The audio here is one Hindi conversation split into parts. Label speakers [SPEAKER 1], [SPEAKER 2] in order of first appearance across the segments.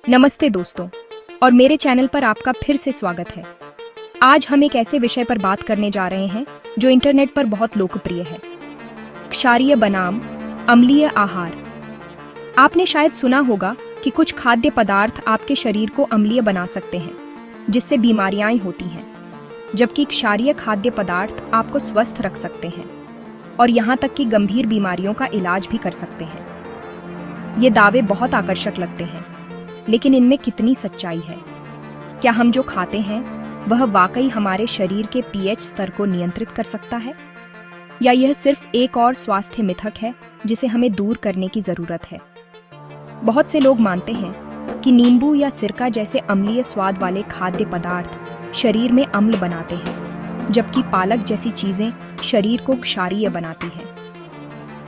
[SPEAKER 1] नमस्ते दोस्तों, और मेरे चैनल पर आपका फिर से स्वागत है। आज हम एक ऐसे विषय पर बात करने जा रहे हैं जो इंटरनेट पर बहुत लोकप्रिय है, क्षारीय बनाम अम्लीय आहार। आपने शायद सुना होगा कि कुछ खाद्य पदार्थ आपके शरीर को अम्लीय बना सकते हैं, जिससे बीमारियां होती हैं, जबकि क्षारीय खाद्य पदार्थ आपको स्वस्थ रख सकते हैं और यहाँ तक कि गंभीर बीमारियों का इलाज भी कर सकते हैं। ये दावे बहुत आकर्षक लगते हैं, लेकिन इनमें कितनी सच्चाई है? क्या हम जो खाते हैं वह वाकई हमारे शरीर के पीएच स्तर को नियंत्रित कर सकता है, या यह सिर्फ एक और स्वास्थ्य मिथक है जिसे हमें दूर करने की जरूरत है? बहुत से लोग मानते हैं कि नींबू या सिरका जैसे अम्लीय स्वाद वाले खाद्य पदार्थ शरीर में अम्ल बनाते हैं, जबकि पालक जैसी चीजें शरीर को क्षारीय बनाती हैं।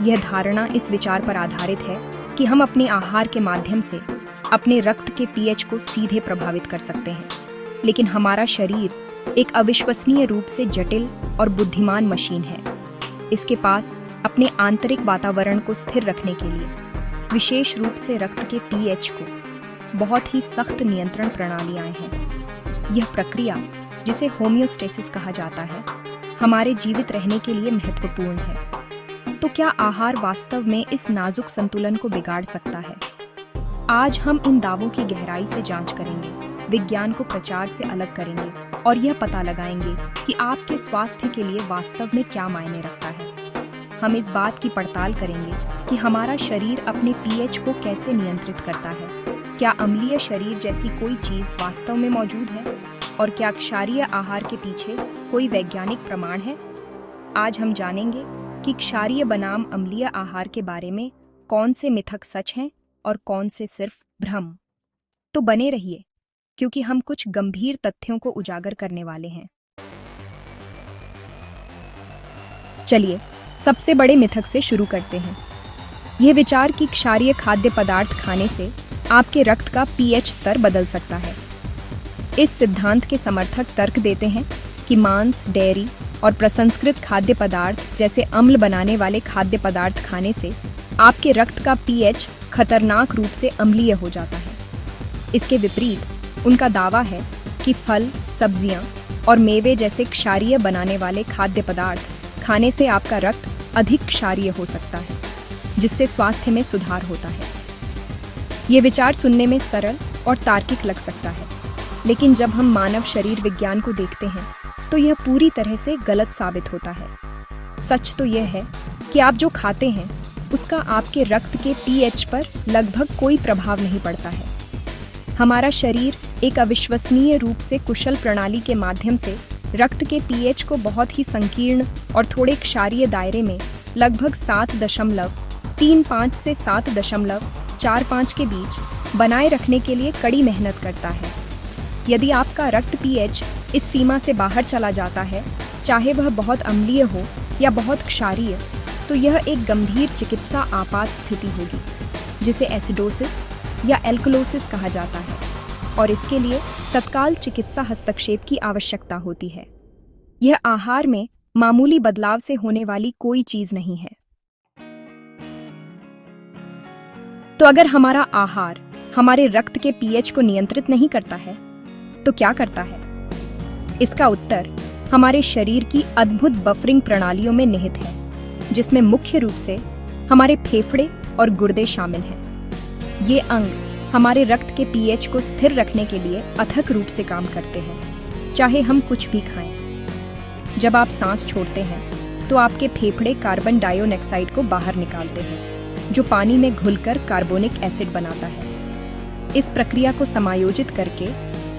[SPEAKER 1] यह धारणा इस विचार पर आधारित है कि हम अपने आहार के माध्यम से अपने रक्त के पीएच को सीधे प्रभावित कर सकते हैं, लेकिन हमारा शरीर एक अविश्वसनीय रूप से जटिल और बुद्धिमान मशीन है। इसके पास अपने आंतरिक वातावरण को स्थिर रखने के लिए, विशेष रूप से रक्त के पीएच को, बहुत ही सख्त नियंत्रण प्रणालियां हैं। यह प्रक्रिया, जिसे होम्योस्टेसिस कहा जाता है, हमारे जीवित रहने के लिए महत्वपूर्ण है। तो क्या आहार वास्तव में इस नाजुक संतुलन को बिगाड़ सकता है? आज हम इन दावों की गहराई से जांच करेंगे, विज्ञान को प्रचार से अलग करेंगे और यह पता लगाएंगे कि आपके स्वास्थ्य के लिए वास्तव में क्या मायने रखता है। हम इस बात की पड़ताल करेंगे कि हमारा शरीर अपने पीएच को कैसे नियंत्रित करता है। क्या अम्लीय शरीर जैसी कोई चीज वास्तव में मौजूद है, और क्या क्षारीय आहार के पीछे कोई वैज्ञानिक प्रमाण है? आज हम जानेंगे कि क्षारीय बनाम अम्लीय आहार के बारे में कौन से मिथक सच हैं और कौन से सिर्फ भ्रम। तो बने रहिए, क्योंकि हम कुछ गंभीर तथ्यों को उजागर करने वाले हैं। चलिए सबसे बड़े मिथक से शुरू करते हैं। यह विचार कि क्षारीय खाद्य पदार्थ खाने से आपके रक्त का पीएच स्तर बदल सकता है। इस सिद्धांत के समर्थक तर्क देते हैं कि मांस, डेयरी और प्रसंस्कृत खाद्य पदार्थ जैसे अम्ल बनाने वाले खाद्य पदार्थ खाने से आपके रक्त का पीएच खतरनाक रूप से अम्लीय हो जाता है। इसके विपरीत उनका दावा है कि फल, सब्जियां और मेवे जैसे क्षारीय बनाने वाले खाद्य पदार्थ खाने से आपका रक्त अधिक क्षारीय हो सकता है, जिससे स्वास्थ्य में सुधार होता है। ये विचार सुनने में सरल और तार्किक लग सकता है, लेकिन जब हम मानव शरीर विज्ञान को देखते हैं तो यह पूरी तरह से गलत साबित होता है। सच तो यह है कि आप जो खाते हैं उसका आपके रक्त के पीएच पर लगभग कोई प्रभाव नहीं पड़ता है। हमारा शरीर एक अविश्वसनीय रूप से कुशल प्रणाली के माध्यम से रक्त के पीएच को बहुत ही संकीर्ण और थोड़े क्षारीय दायरे में लगभग 7.35 से 7.45 के बीच बनाए रखने के लिए कड़ी मेहनत करता है। यदि आपका रक्त पीएच इस सीमा से बाहर चला जाता है, चाहे वह बहुत अम्लीय हो या बहुत क्षारीय, तो यह एक गंभीर चिकित्सा आपात स्थिति होगी, जिसे एसिडोसिस या एल्कलोसिस कहा जाता है, और इसके लिए तत्काल चिकित्सा हस्तक्षेप की आवश्यकता होती है। यह आहार में मामूली बदलाव से होने वाली कोई चीज नहीं है। तो अगर हमारा आहार हमारे रक्त के पीएच को नियंत्रित नहीं करता है, तो क्या करता है? इसका उत्तर हमारे शरीर की अद्भुत बफरिंग प्रणालियों में निहित है, जिसमें मुख्य रूप से हमारे फेफड़े और गुर्दे शामिल हैं। ये अंग हमारे रक्त के पीएच को स्थिर रखने के लिए अथक रूप से काम करते हैं, चाहे हम कुछ भी खाएं। जब आप सांस छोड़ते हैं तो आपके फेफड़े कार्बन डाइऑक्साइड को बाहर निकालते हैं, जो पानी में घुलकर कार्बोनिक एसिड बनाता है। इस प्रक्रिया को समायोजित करके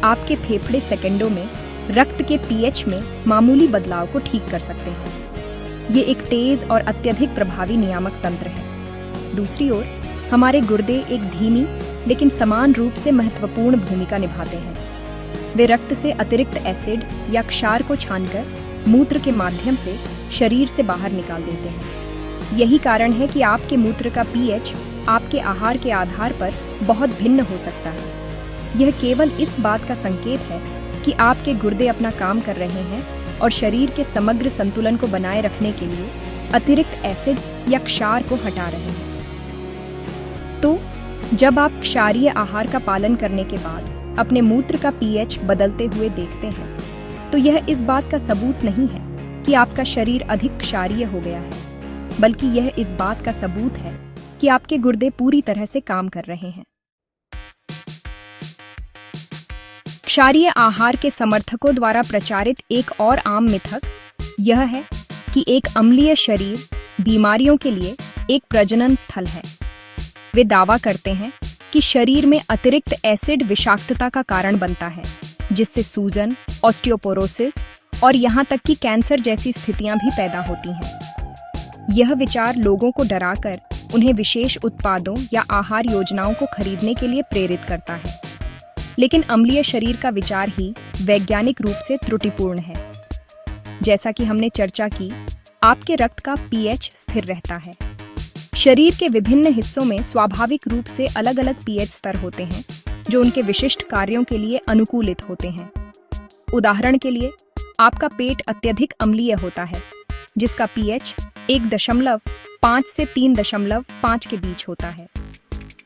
[SPEAKER 1] आपके फेफड़े सेकंडों में रक्त के पीएच में मामूली बदलाव को ठीक कर सकते हैं। ये एक तेज और अत्यधिक प्रभावी नियामक तंत्र है। दूसरी ओर हमारे गुर्दे एक धीमी लेकिन समान रूप से महत्वपूर्ण भूमिका निभाते हैं। वे रक्त से अतिरिक्त एसिड या क्षार को छानकर मूत्र के माध्यम से शरीर से बाहर निकाल देते हैं। यही कारण है कि आपके मूत्र का पीएच आपके आहार के आधार पर बहुत भिन्न हो सकता है। यह केवल इस बात का संकेत है कि आपके गुर्दे अपना काम कर रहे हैं और शरीर के समग्र संतुलन को बनाए रखने के लिए अतिरिक्त एसिड या क्षार को हटा रहे हैं। तो जब आप क्षारीय आहार का पालन करने के बाद अपने मूत्र का पीएच बदलते हुए देखते हैं, तो यह इस बात का सबूत नहीं है कि आपका शरीर अधिक क्षारीय हो गया है, बल्कि यह इस बात का सबूत है कि आपके गुर्दे पूरी तरह से काम कर रहे हैं। क्षारीय आहार के समर्थकों द्वारा प्रचारित एक और आम मिथक यह है कि एक अम्लीय शरीर बीमारियों के लिए एक प्रजनन स्थल है। वे दावा करते हैं कि शरीर में अतिरिक्त एसिड विषाक्तता का कारण बनता है, जिससे सूजन, ऑस्टियोपोरोसिस और यहाँ तक कि कैंसर जैसी स्थितियां भी पैदा होती हैं। यह विचार लोगों को डराकर उन्हें विशेष उत्पादों या आहार योजनाओं को खरीदने के लिए प्रेरित करता है। लेकिन अम्लीय शरीर का विचार ही वैज्ञानिक रूप से त्रुटिपूर्ण है। जैसा कि हमने चर्चा की, आपके रक्त का पीएच स्थिर रहता है। शरीर के विभिन्न हिस्सों में स्वाभाविक रूप से अलग अलग पीएच स्तर होते हैं, जो उनके विशिष्ट कार्यों के लिए अनुकूलित होते हैं। उदाहरण के लिए, आपका पेट अत्यधिक अम्लीय होता है, जिसका पीएच 1.5 से 3.5 के बीच होता है।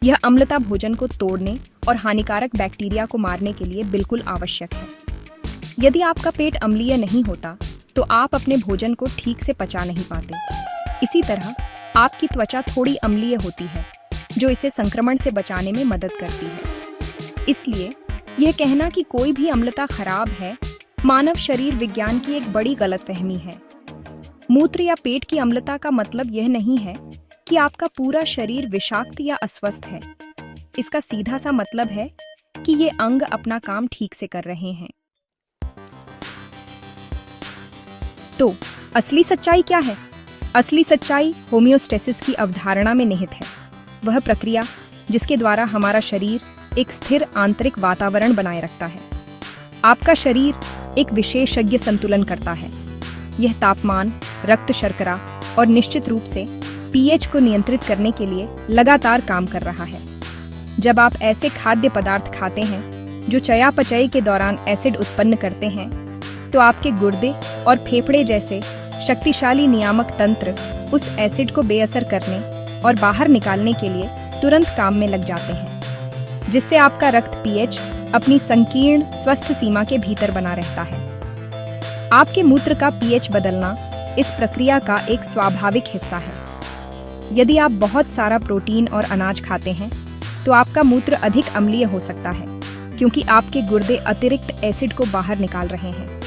[SPEAKER 1] यह अम्लता भोजन को तोड़ने और हानिकारक बैक्टीरिया को मारने के लिए बिल्कुल आवश्यक है। यदि आपका पेट अम्लीय नहीं होता, तो आप अपने भोजन को ठीक से पचा नहीं पाते। इसी तरह आपकी त्वचा थोड़ी अम्लीय होती है, जो इसे संक्रमण से बचाने में मदद करती है। इसलिए यह कहना कि कोई भी अम्लता खराब है, मानव शरीर विज्ञान की एक बड़ी गलतफहमी है। मूत्र या पेट की अम्लता का मतलब यह नहीं है कि आपका पूरा शरीर विषाक्त या अस्वस्थ है। इसका सीधा सा मतलब है कि ये अंग अपना काम ठीक से कर रहे हैं। तो असली सच्चाई क्या है? असली सच्चाई होमियोस्टेसिस की अवधारणा में निहित है। वह प्रक्रिया जिसके द्वारा हमारा शरीर एक स्थिर आंतरिक वातावरण बनाए रखता है। आपका शरीर एक विशेषज्ञ संतुलन करता है। यह तापमान, रक्त शर्करा और निश्चित रूप से पीएच को नियंत्रित करने के लिए लगातार काम कर रहा है। जब आप ऐसे खाद्य पदार्थ खाते हैं जो चयापचय के दौरान एसिड उत्पन्न करते हैं, तो आपके गुर्दे और फेफड़े जैसे शक्तिशाली नियामक तंत्र उस एसिड को बेअसर करने और बाहर निकालने के लिए तुरंत काम में लग जाते हैं, जिससे आपका रक्त पीएच अपनी संकीर्ण स्वस्थ सीमा के भीतर बना रहता है। आपके मूत्र का पीएच बदलना इस प्रक्रिया का एक स्वाभाविक हिस्सा है। यदि आप बहुत सारा प्रोटीन और अनाज खाते हैं, तो आपका मूत्र अधिक अम्लीय हो सकता है, क्योंकि आपके गुर्दे अतिरिक्त एसिड को बाहर निकाल रहे हैं।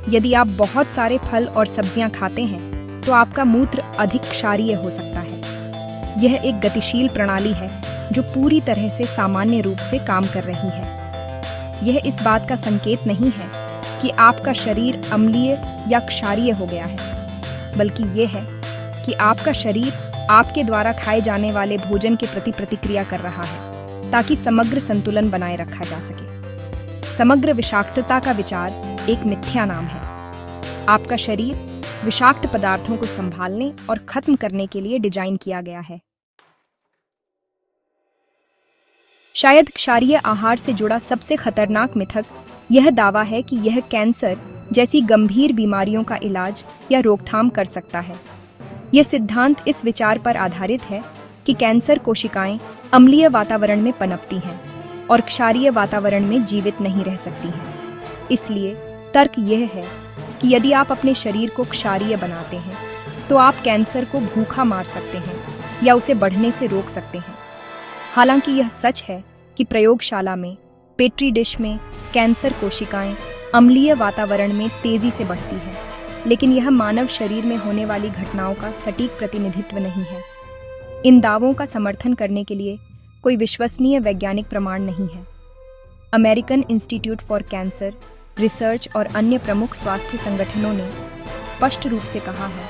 [SPEAKER 1] यदि आप बहुत सारे फल और सब्जियां खाते हैं, तो आपका मूत्र अधिक क्षारीय हो सकता है। यह एक गतिशील प्रणाली है जो पूरी तरह से सामान्य रूप से काम कर रही है। यह इस बात का संकेत नहीं है कि आपका शरीर अम्लीय या क्षारीय हो गया है, बल्कि यह है कि आपका शरीर आपके द्वारा खाए जाने वाले भोजन के प्रति प्रतिक्रिया कर रहा है, ताकि समग्र संतुलन बनाए रखा जा सके। समग्र विषाक्तता का विचार एक मिथ्या नाम है। आपका शरीर विषाक्त पदार्थों को संभालने और खत्म करने के लिए डिजाइन किया गया है। शायद क्षारीय आहार से जुड़ा सबसे खतरनाक मिथक यह दावा है कि यह कैंसर जैसी गंभीर बीमारियों का इलाज या रोकथाम कर सकता है। यह सिद्धांत इस विचार पर आधारित है कि कैंसर कोशिकाएं अम्लीय वातावरण में पनपती हैं और क्षारीय वातावरण में जीवित नहीं रह सकती हैं। इसलिए तर्क यह है कि यदि आप अपने शरीर को क्षारीय बनाते हैं, तो आप कैंसर को भूखा मार सकते हैं या उसे बढ़ने से रोक सकते हैं। हालांकि यह सच है कि प्रयोगशाला में, पेट्री डिश में कैंसर कोशिकाएं अम्लीय वातावरण में तेजी से बढ़ती हैं, लेकिन यह मानव शरीर में होने वाली घटनाओं का सटीक प्रतिनिधित्व नहीं है। इन दावों का समर्थन करने के लिए कोई विश्वसनीय वैज्ञानिक प्रमाण नहीं है। American institute for cancer research और अन्य प्रमुख स्वास्थ्य संगठनों ने स्पष्ट रूप से कहा है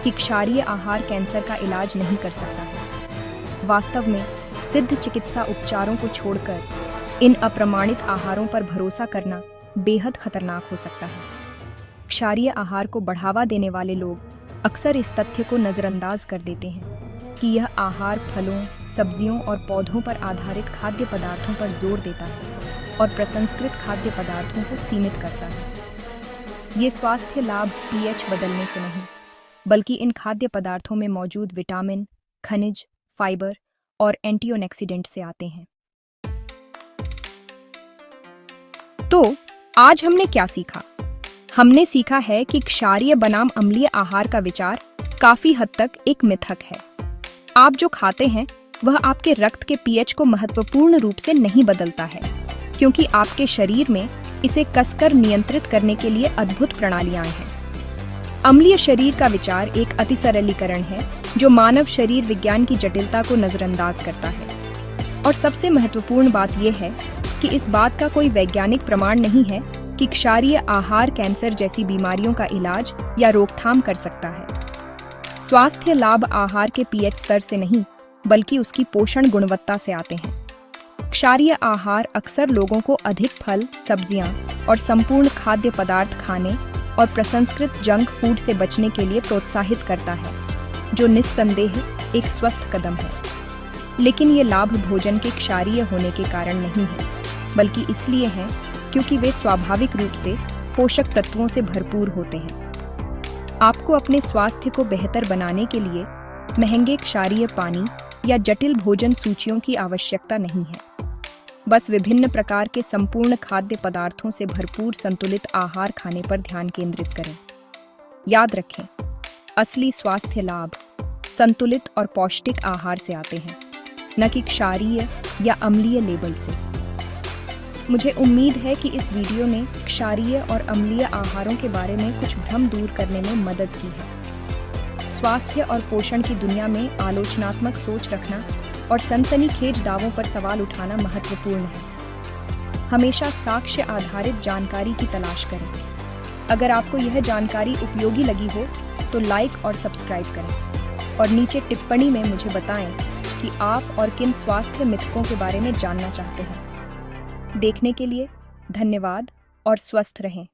[SPEAKER 1] कि क्षारीय आहार कैंसर का इलाज नहीं कर सकता है। वास्तव में सिद्ध चिकित्सा उपचारों को छोड़कर इन अप्रमाणित आहारों पर भरोसा करना बेहद खतरनाक हो सकता है। क्षारीय आहार को बढ़ावा देने वाले लोग अक्सर इस तथ्य को नज़रअंदाज कर देते हैं कि यह आहार फलों, सब्जियों और पौधों पर आधारित खाद्य पदार्थों पर जोर देता है और प्रसंस्कृत खाद्य पदार्थों को सीमित करता है। ये स्वास्थ्य लाभ पीएच बदलने से नहीं, बल्कि इन खाद्य पदार्थों में मौजूद विटामिन, खनिज, फाइबर और एंटीऑक्सीडेंट से आते हैं। तो आज हमने क्या सीखा? हमने सीखा है कि क्षारीय बनाम अम्लीय आहार का विचार काफी हद तक एक मिथक है। आप जो खाते हैं वह आपके रक्त के पीएच को महत्वपूर्ण रूप से नहीं बदलता है, क्योंकि आपके शरीर में इसे कसकर नियंत्रित करने के लिए अद्भुत प्रणालियां हैं। अम्लीय शरीर का विचार एक अति सरलीकरण है जो मानव शरीर विज्ञान की जटिलता को नजरअंदाज करता है। और सबसे महत्वपूर्ण बात यह है कि इस बात का कोई वैज्ञानिक प्रमाण नहीं है कि क्षारीय आहार कैंसर जैसी बीमारियों का इलाज या रोकथाम कर सकता है। स्वास्थ्य लाभ आहार के पीएच स्तर से नहीं, बल्कि उसकी पोषण गुणवत्ता से आते हैं। क्षारीय आहार अक्सर लोगों को अधिक फल, सब्जियां और संपूर्ण खाद्य पदार्थ खाने और प्रसंस्कृत जंक फूड से बचने के लिए प्रोत्साहित करता है, जो निस्संदेह एक स्वस्थ कदम है। लेकिन ये लाभ भोजन के क्षारीय होने के कारण नहीं है, बल्कि इसलिए है क्योंकि वे स्वाभाविक रूप से पोषक तत्वों से भरपूर होते हैं। आपको अपने स्वास्थ्य को बेहतर बनाने के लिए महंगे क्षारीय पानी या जटिल भोजन सूचियों की आवश्यकता नहीं है। बस विभिन्न प्रकार के संपूर्ण खाद्य पदार्थों से भरपूर संतुलित आहार खाने पर ध्यान केंद्रित करें। याद रखें, असली स्वास्थ्य लाभ संतुलित और पौष्टिक आहार से आते हैं, न कि क्षारीय या अम्लीय लेबल से। मुझे उम्मीद है कि इस वीडियो ने क्षारीय और अम्लीय आहारों के बारे में कुछ भ्रम दूर करने में मदद की है। स्वास्थ्य और पोषण की दुनिया में आलोचनात्मक सोच रखना और सनसनीखेज दावों पर सवाल उठाना महत्वपूर्ण है। हमेशा साक्ष्य आधारित जानकारी की तलाश करें। अगर आपको यह जानकारी उपयोगी लगी हो तो लाइक और सब्सक्राइब करें और नीचे टिप्पणी में मुझे बताएं कि आप और किन स्वास्थ्य मिथकों के बारे में जानना चाहते हैं। देखने के लिए धन्यवाद और स्वस्थ रहें।